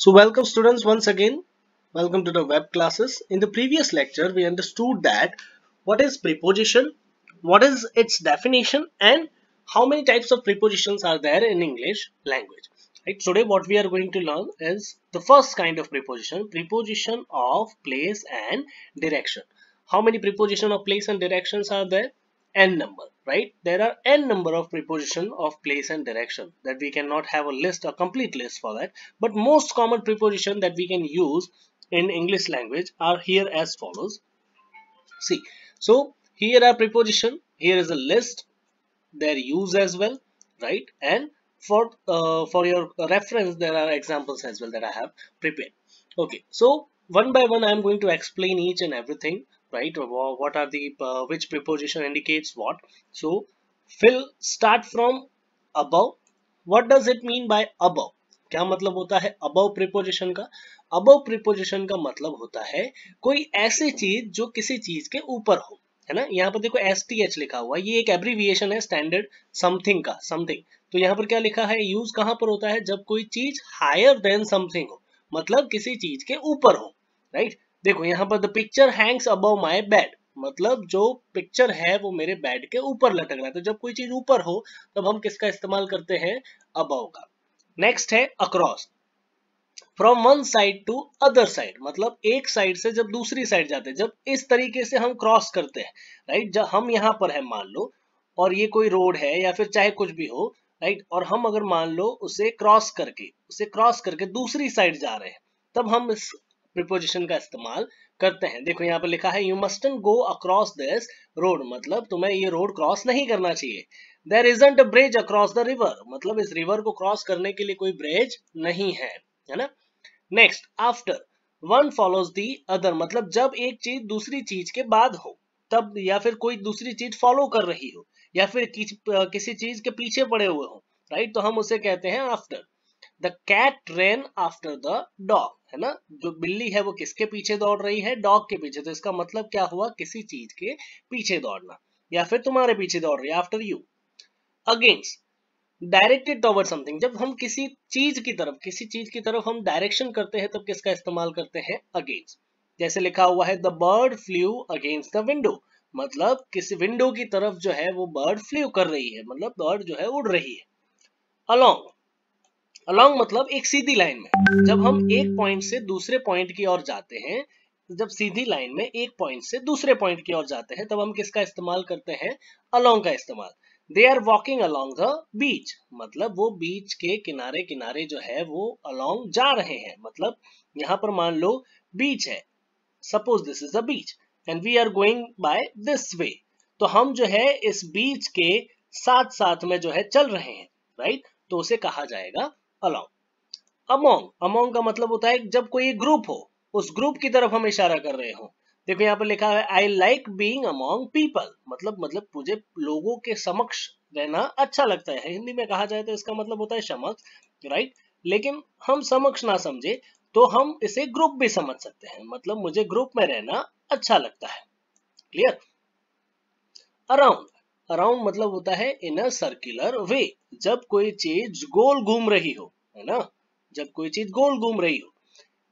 So welcome students once again. Welcome to the web classes. In the previous lecture, we understood that what is preposition, what is its definition, and how many types of prepositions are there in English language. Right? Today what we are going to learn is the first kind of preposition, preposition of place and direction. How many preposition of place and directions are there? N number, right? There are n number of preposition of place and direction that we cannot have a list, a complete list for that. But most common preposition that we can use in English language are here as follows. See, so here are preposition, here is a list, their use as well, right? And for your reference, there are examples as well that I have prepared. Okay, so one by one I am going to explain each and everything, right? What are the which preposition indicates what. So fill start from above. What does it mean by above? क्या मतलब होता है above preposition का? Above preposition का मतलब होता है कोई ऐसी चीज जो किसी चीज के ऊपर हो, है ना? यहाँ पर देखो STH लिखा हुआ है, ये एक एब्रीविएशन है स्टैंडर्ड समथिंग का, समथिंग। तो यहाँ पर क्या लिखा है, यूज कहाँ पर होता है? जब कोई चीज हायर देन समथिंग हो, मतलब किसी चीज के ऊपर हो, राइट? देखो यहाँ पर the picture Hanks above my bed, मतलब जो पिक्चर है वो मेरे बेड के ऊपर लटक रहा है। तो जब कोई चीज ऊपर हो तब हम किसका इस्तेमाल करते हैं? अबव का। नेक्स्ट है across, from one side to other side, मतलब एक साइड से जब दूसरी साइड जाते हैं, जब इस तरीके से हम क्रॉस करते हैं, राइट? जब हम यहाँ पर है मान लो, और ये कोई रोड है या फिर चाहे कुछ भी हो, राइट? और हम अगर मान लो उसे क्रॉस करके दूसरी साइड जा रहे हैं, तब हम इस प्रीपोजिशन का इस्तेमाल करते हैं। देखो यहाँ पर लिखा है, you mustn't go across this road, मतलब तुम्हें ये रोड क्रॉस नहीं करना चाहिए। There isn't a bridge across the river, मतलब इस रिवर को क्रॉस करने के लिए कोई ब्रिज नहीं है ना? Next, after, one follows the other, मतलब जब एक चीज दूसरी चीज के बाद हो तब, या फिर कोई दूसरी चीज फॉलो कर रही हो, या फिर किसी चीज के पीछे पड़े हुए हो, राइट? तो हम उसे कहते हैं after. The cat ran after the dog, है ना? जो बिल्ली है वो किसके पीछे दौड़ रही है? डॉग के पीछे। तो इसका मतलब क्या हुआ? किसी चीज के पीछे दौड़ना, या फिर तुम्हारे पीछे दौड़ रही है, after you. Against, directed toward something, जब हम किसी चीज की तरफ हम डायरेक्शन करते हैं तब किसका इस्तेमाल करते हैं? अगेंस्ट। जैसे लिखा हुआ है, the bird flu against the window, मतलब किसी विंडो की तरफ जो है वो बर्ड फ्लू कर रही है, मतलब बर्ड जो है उड़ रही है। अलोंग, अलोंग मतलब एक सीधी लाइन में, जब हम एक पॉइंट से दूसरे पॉइंट की ओर जाते हैं, जब सीधी लाइन में एक पॉइंट से दूसरे पॉइंट की ओर जाते हैं तब हम किसका इस्तेमाल करते हैं? अलोंग का इस्तेमाल। They are walking along the beach, मतलब वो बीच के किनारे किनारे जो है वो अलोंग जा रहे हैं, मतलब यहाँ पर मान लो बीच है, suppose this is a beach and we are going by this way, तो हम जो है इस बीच के साथ साथ में जो है चल रहे हैं, राइट? तो उसे कहा जाएगा अलोंग। अमोंग, अमोंग का मतलब होता है जब कोई ग्रुप हो, उस ग्रुप की तरफ हम इशारा कर रहे हो। देखो यहाँ पर लिखा है, I like being among people, मतलब मुझे लोगों के समक्ष रहना अच्छा लगता है। हिंदी में कहा जाए तो इसका मतलब होता है समक्ष, राइट? लेकिन हम समक्ष ना समझे तो हम इसे ग्रुप भी समझ सकते हैं, मतलब मुझे ग्रुप में रहना अच्छा लगता है। क्लियर? अराउंड, अराउंड मतलब होता है इन अ सर्कुलर वे, जब कोई चीज गोल घूम रही हो, है ना? जब कोई चीज गोल घूम रही हो।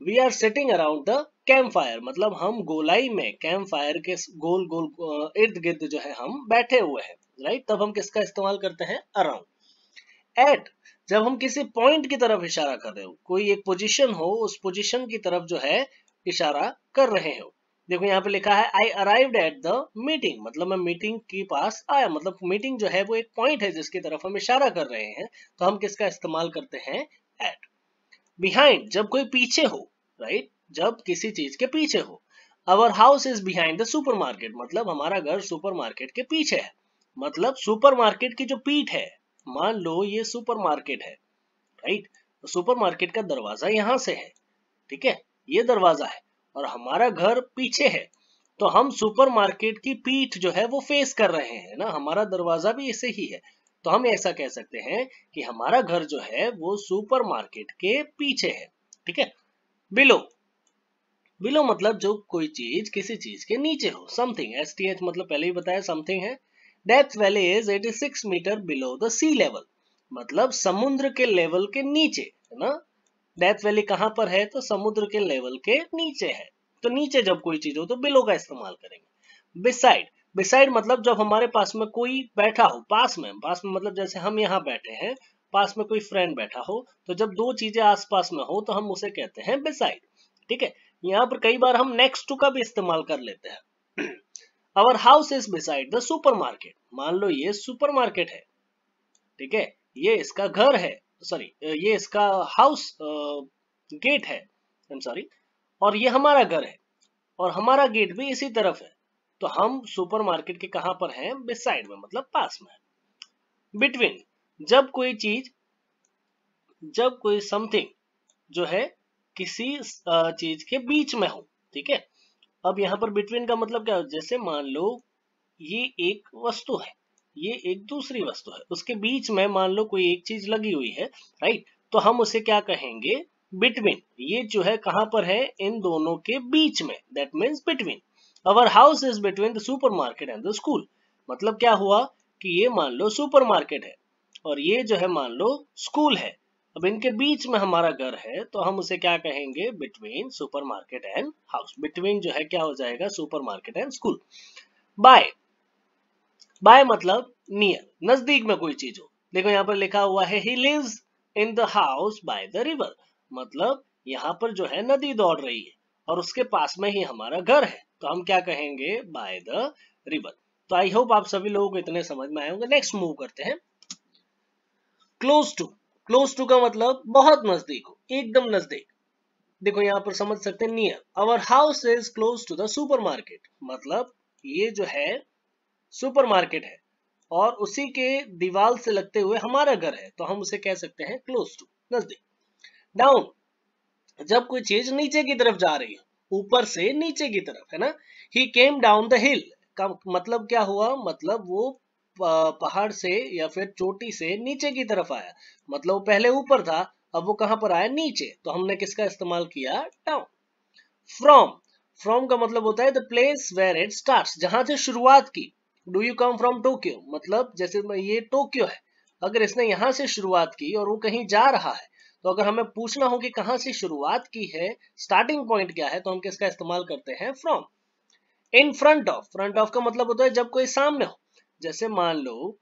We are sitting around the camp fire, मतलब हम गोलाई में कैंप फायर के गोल गोल इर्द गिर्द जो है हम बैठे हुए हैं, राइट? तब हम किसका इस्तेमाल करते हैं? अराउंड। एट, जब हम किसी पॉइंट की तरफ इशारा कर रहे हो, कोई एक पोजीशन हो, उस पोजीशन की तरफ जो है इशारा कर रहे हो। देखो यहाँ पे लिखा है, आई अराइव्ड एट द मीटिंग, मतलब मैं मीटिंग के पास आया, मतलब मीटिंग जो है वो एक पॉइंट है जिसकी तरफ हम इशारा कर रहे हैं, तो हम किसका इस्तेमाल करते हैं? एट। बिहाइंड, जब कोई पीछे हो, राइट? जब किसी चीज के पीछे हो। अवर house is behind the supermarket, मतलब हमारा घर सुपरमार्केट के पीछे है, मतलब सुपरमार्केट की जो पीठ है, मान लो ये सुपरमार्केट है, राइट? तो सुपरमार्केट का दरवाजा यहां से है, ठीक है? ये दरवाजा है और हमारा घर पीछे है, तो हम सुपरमार्केट की पीठ जो है वो फेस कर रहे हैं ना, हमारा दरवाजा भी ऐसे ही है, तो हम ऐसा कह सकते हैं कि हमारा घर जो है वो सुपरमार्केट के पीछे है, ठीक है? बिलो, बिलो मतलब जो कोई चीज किसी चीज के नीचे हो, समथिंग, STH मतलब पहले ही बताया समथिंग है। Death valley is 86 metre below the sea level, मतलब समुद्र के लेवल के नीचे, है ना? डेथ वैली कहाँ पर है? तो समुद्र के लेवल के नीचे है। तो नीचे जब कोई चीज हो तो बिलो का इस्तेमाल करेंगे। बिसाइड, बिसाइड मतलब जब हमारे पास में कोई बैठा हो, पास में मतलब जैसे हम यहाँ बैठे हैं, पास में कोई फ्रेंड बैठा हो, तो जब दो चीजें आसपास में हो तो हम उसे कहते हैं बिसाइड। ठीक है, यहाँ पर कई बार हम नेक्स्ट टू का भी इस्तेमाल कर लेते हैं। Our house is beside the supermarket, मान लो ये सुपरमार्केट है, ठीक है, ये इसका घर है, सॉरी ये इसका हाउस गेट है, आई एम सॉरी, और ये हमारा घर है और हमारा गेट भी इसी तरफ है, तो हम सुपरमार्केट के कहां पर हैं? बिसाइड में, मतलब पास में। बिटवीन, जब कोई चीज, जब कोई समथिंग जो है किसी चीज के बीच में हो, ठीक है। अब यहाँ पर बिटवीन का मतलब क्या है? जैसे मान लो ये एक वस्तु है, ये एक दूसरी वस्तु है, उसके बीच में मान लो कोई एक चीज लगी हुई है, राइट, तो हम उसे क्या कहेंगे? बिटवीन। ये जो है कहां पर है? इन दोनों के बीच में, that means between. Our house is between the supermarket and the school, मतलब क्या हुआ कि ये मान लो सुपरमार्केट है और ये जो है मान लो स्कूल है, अब इनके बीच में हमारा घर है, तो हम उसे क्या कहेंगे? Between supermarket and house. Between जो है क्या हो जाएगा? Supermarket and school. By, by मतलब नियर, नजदीक में कोई चीज हो। देखो यहाँ पर लिखा हुआ है he lives in the house by the river, मतलब यहाँ पर जो है नदी दौड़ रही है और उसके पास में ही हमारा घर है, तो हम क्या कहेंगे? Bye the river. तो आई होप आप सभी लोगों को इतने समझ में आए होंगे। नेक्स्ट मूव करते हैं। क्लोज टू, क्लोज टू का मतलब बहुत नजदीक हो, एकदम नजदीक। देखो यहाँ पर समझ सकते हैं near, our house is close to the supermarket, मतलब ये जो है सुपरमार्केट है और उसी के दीवार से लगते हुए हमारा घर है, तो हम उसे कह सकते हैं क्लोज टू, नजदीक। डाउन, जब कोई चीज नीचे की तरफ जा रही हो, ऊपर से नीचे की तरफ, है ना। ही केम डाउन द हिल का मतलब क्या हुआ? मतलब वो पहाड़ से या फिर चोटी से नीचे की तरफ आया, मतलब वो पहले ऊपर था, अब वो कहां पर आया? नीचे, तो हमने किसका इस्तेमाल किया? डाउन। फ्रॉम, फ्रॉम का मतलब होता है the place where it starts, जहां से शुरुआत की। Do you come from Tokyo, मतलब जैसे ये टोक्यो है, अगर इसने यहां से शुरुआत की और वो कहीं जा रहा है, तो अगर हमें पूछना हो कि कहां से शुरुआत की है, स्टार्टिंग पॉइंट क्या है, तो हम किसका इस्तेमाल करते हैं? From. In front of, front of का मतलब होता है जब कोई सामने हो, जैसे मान लो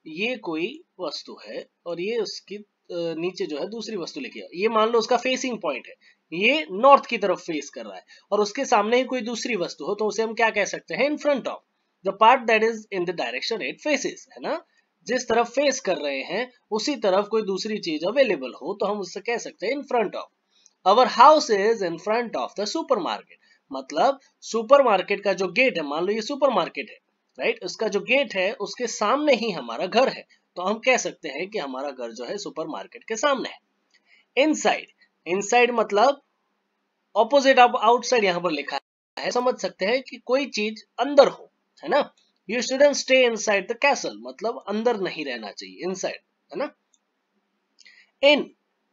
ये कोई वस्तु है और ये उसकी नीचे जो है दूसरी वस्तु लिखी है, ये मान लो उसका फेसिंग पॉइंट है, ये नॉर्थ की तरफ फेस कर रहा है और उसके सामने ही कोई दूसरी वस्तु हो, तो उसे हम क्या कह सकते हैं? In front of the part that is in the direction it faces, है ना। जिस तरफ फेस कर रहे हैं उसी तरफ कोई दूसरी चीज अवेलेबल हो, तो हम उससे कह सकते हैं in front of. Our house is in front of the supermarket, मतलब सुपरमार्केट का जो गेट है, मान लो ये सुपरमार्केट है, राइट, उसका जो गेट है उसके सामने ही हमारा घर है, तो हम कह सकते हैं कि हमारा घर जो है सुपरमार्केट के सामने है। इनसाइड, इनसाइड मतलब ऑपोजिट ऑफ आउटसाइड यहाँ पर लिखा है, समझ सकते हैं कि कोई चीज अंदर हो, है ना। You shouldn't stay inside the castle, मतलब अंदर नहीं रहना चाहिए, इनसाइड, है ना। इन,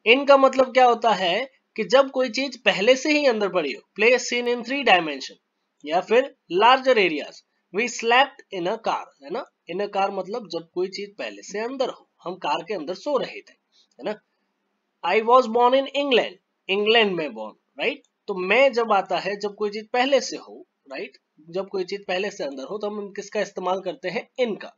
इन का मतलब क्या होता है कि जब कोई चीज पहले से ही अंदर पड़ी हो, प्लेस सीन इन 3 डायमेंशन या फिर larger areas. We slept in a car, है ना। इन अ कार मतलब जब कोई चीज पहले से अंदर हो, हम कार के अंदर सो रहे थे, है ना। I was born in England, England में बोर्न, राइट। तो मैं जब आता है जब कोई चीज पहले से हो, राइट, जब कोई चीज पहले से अंदर हो, तो हम किसका इस्तेमाल करते हैं? इनका।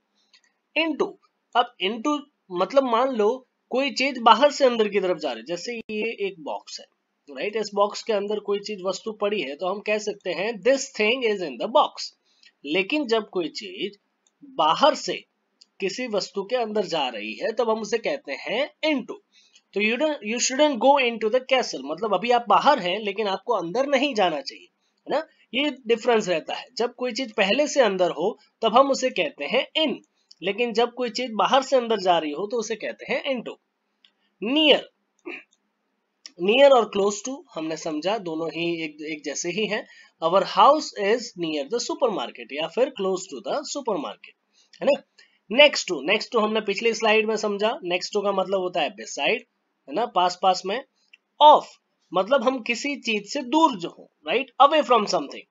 इनटू, अब इनटू मतलब मान लो कोई चीज बाहर से अंदर की तरफ जा रही है, जैसे ये एक बॉक्स है, राइट, इस बॉक्स के अंदर कोई चीज वस्तु पड़ी है, तो हम कह सकते हैं this thing is in the box. लेकिन जब कोई चीज बाहर से किसी वस्तु के अंदर जा रही है, तब हम उसे कहते हैं इनटू। तो you shouldn't go into the castle, मतलब अभी आप बाहर हैं लेकिन आपको अंदर नहीं जाना चाहिए, है ना। ये डिफरेंस रहता है, जब कोई चीज पहले से अंदर हो तब हम उसे कहते हैं इन, लेकिन जब कोई चीज बाहर से अंदर जा रही हो तो उसे कहते हैं इनटू। नियर, नियर और क्लोज टू हमने समझा, दोनों ही एक जैसे ही हैं। अवर house is near the supermarket या फिर क्लोज टू द सुपरमार्केट, है ना। नेक्स्ट टू, नेक्स्ट टू हमने पिछली स्लाइड में समझा, नेक्स्ट टू का मतलब होता है बिसाइड, है ना, पास पास में। ऑफ मतलब हम किसी चीज से दूर जो हो, राइट, अवे फ्रॉम समथिंग।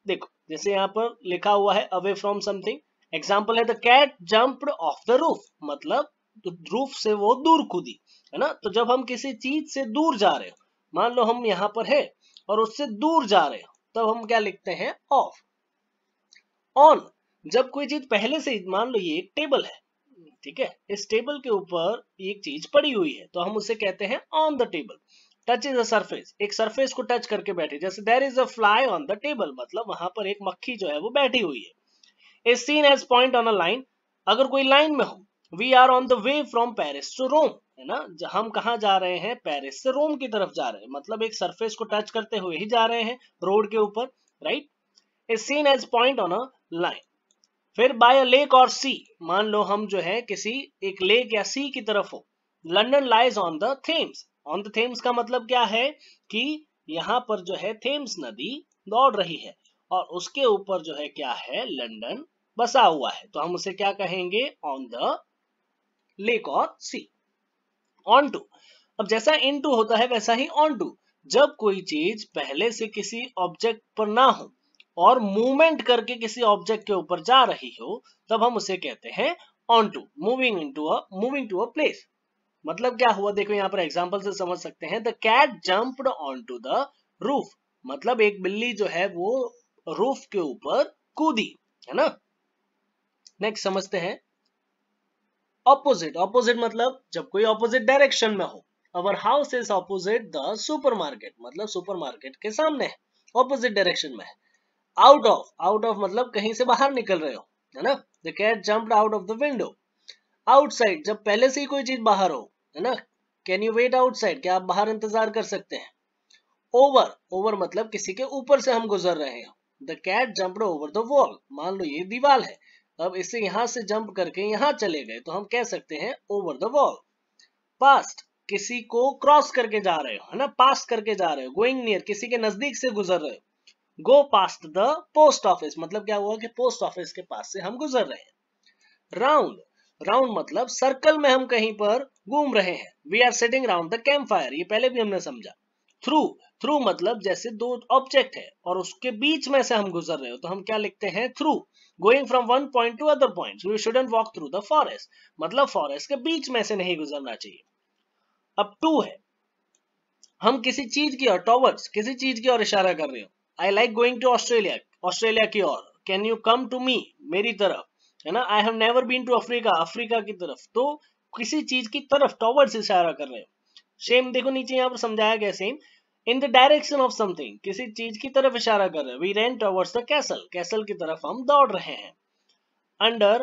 देखो जैसे यहाँ पर लिखा हुआ है अवे फ्रॉम समथिंग, एग्जाम्पल है the cat jumped off the roof, मतलब रूफ से वो दूर कूदी, है ना। तो जब हम किसी चीज से दूर जा रहे हो, मान लो हम यहाँ पर है और उससे दूर जा रहे हो, तब हम क्या लिखते हैं, ऑफ। ऑन, जब कोई चीज पहले से, मान लो ये एक टेबल है, ठीक है, इस टेबल के ऊपर एक चीज पड़ी हुई है, तो हम उसे कहते हैं on the table. Touch is a surface, एक सरफेस को टच करके बैठे, जैसे there is a fly on the table, मतलब वहां पर एक मक्खी जो है वो बैठी हुई है। Is seen as point on a line, अगर कोई लाइन में हो, we are on the way from Paris to Rome, है ना, हम कहाँ जा रहे हैं, पेरिस से रोम की तरफ जा रहे हैं, मतलब एक सरफेस को टच करते हुए ही जा रहे हैं रोड के ऊपर, right. Is seen as point on a line. फिर बाय अ लेक और सी, मान लो हम जो है किसी एक लेक या सी की तरफ हो। London lies on the Thames, on the Thames का मतलब क्या है कि यहाँ पर जो है थेम्स नदी दौड़ रही है और उसके ऊपर जो है क्या है, लंदन बसा हुआ है, तो हम उसे क्या कहेंगे, ऑन द लेक और सी। ऑन टू, अब जैसा इन टू होता है वैसा ही ऑन टू, जब कोई चीज पहले से किसी ऑब्जेक्ट पर ना हो और मूवमेंट करके किसी ऑब्जेक्ट के ऊपर जा रही हो, तब हम उसे कहते हैं on to. Moving to a place, मतलब क्या हुआ, देखो यहाँ पर एग्जांपल से समझ सकते हैं। The cat jumped on to the roof, मतलब एक बिल्ली जो है वो रूफ के ऊपर कूदी, है ना। नेक्स्ट समझते हैं ऑपोजिट। ऑपोजिट मतलब जब कोई ऑपोजिट डायरेक्शन में हो। अवर house is opposite the supermarket, मतलब सुपरमार्केट के सामने है, ऑपोजिट डायरेक्शन में है। आउट ऑफ, आउट ऑफ मतलब कहीं से बाहर निकल रहे हो, है ना। The cat jumped out of the window. Outside, जब पहले से ही कोई चीज बाहर हो, है ना। कैन यू वेट आउटसाइड, क्या आप बाहर इंतजार कर सकते हैं। ओवर, ओवर मतलब किसी के ऊपर से हम गुजर रहे हो। The cat jumped over the wall, मान लो ये दीवार है, अब इसे यहां से जंप करके यहां चले गए, तो हम कह सकते हैं ओवर द वॉल। पास्ट, किसी को क्रॉस करके जा रहे हो, है ना, पास करके जा रहे हो। गोइंग नियर, किसी के नजदीक से गुजर रहे हो। गो पास्ट द पोस्ट ऑफिस, मतलब क्या हुआ कि पोस्ट ऑफिस के पास से हम गुजर रहे हैं। राउंड, राउंड मतलब सर्कल में हम कहीं पर घूम रहे हैं। We are sitting round the camp fire, ये पहले भी हमने समझा। थ्रू, थ्रू मतलब जैसे दो ऑब्जेक्ट है और उसके बीच में से हम गुजर रहे हो, तो हम क्या लिखते हैं, through. Going from one point to other point, we shouldn't walk through the forest, मतलब फॉरेस्ट के बीच में से नहीं गुजरना चाहिए। अब टू है, हम किसी चीज की ओर, टॉवर्ड्स किसी चीज की ओर इशारा कर रहे हो। I like going to Australia, Australia की ओर। Can you come to me, मेरी तरफ, है ना। I have never been to Africa, Africa की तरफ, तो किसी चीज की तरफ टॉवर्ड्स इशारा कर रहे हो। सेम देखो नीचे यहाँ पर समझाया गया, same in the direction of something, किसी चीज की तरफ इशारा कर रहे हैं। We run towards the castle, castle की तरफ हम दौड़ रहे हैं। अंडर,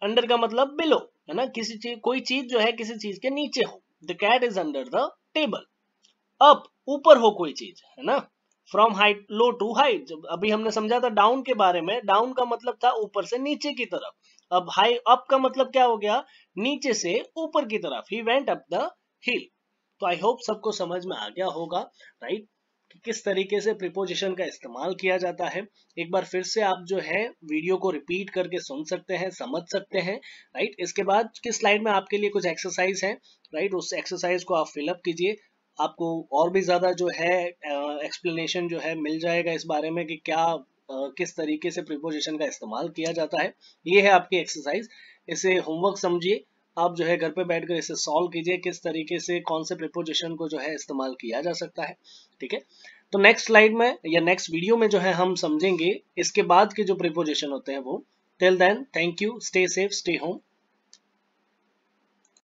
अंडर का मतलब बिलो, है ना, किसी चीज, कोई चीज जो है किसी चीज के नीचे हो। The cat is under the table. Up, ऊपर हो कोई चीज, है ना। From height, low to height, जब अभी हमने समझा था डाउन के बारे में, डाउन का मतलब था ऊपर से नीचे की तरफ। अब हाई, अप का मतलब क्या हो गया, नीचे से ऊपर की तरफ। ही वेंट अप द हिल। तो आई होप सबको समझ में आ गया होगा, राइट, कि किस तरीके से प्रीपोजिशन का इस्तेमाल किया जाता है। एक बार फिर से आप जो है वीडियो को रिपीट करके सुन सकते हैं, समझ सकते हैं, राइट। इसके बाद की स्लाइड में आपके लिए कुछ एक्सरसाइज है, राइट, उस एक्सरसाइज को आप फिलअप कीजिए। आपको और भी ज्यादा जो है एक्सप्लेनेशन जो है मिल जाएगा इस बारे में कि क्या किस तरीके से प्रीपोजिशन का इस्तेमाल किया जाता है। ये है आपकी एक्सरसाइज, इसे होमवर्क समझिए। आप जो है घर पे बैठकर इसे सॉल्व कीजिए, किस तरीके से कौन से प्रीपोजिशन को जो है इस्तेमाल किया जा सकता है, ठीक है। तो नेक्स्ट स्लाइड में या नेक्स्ट वीडियो में जो है हम समझेंगे इसके बाद के जो प्रीपोजिशन होते हैं वो। Till then, thank you, stay safe, stay home.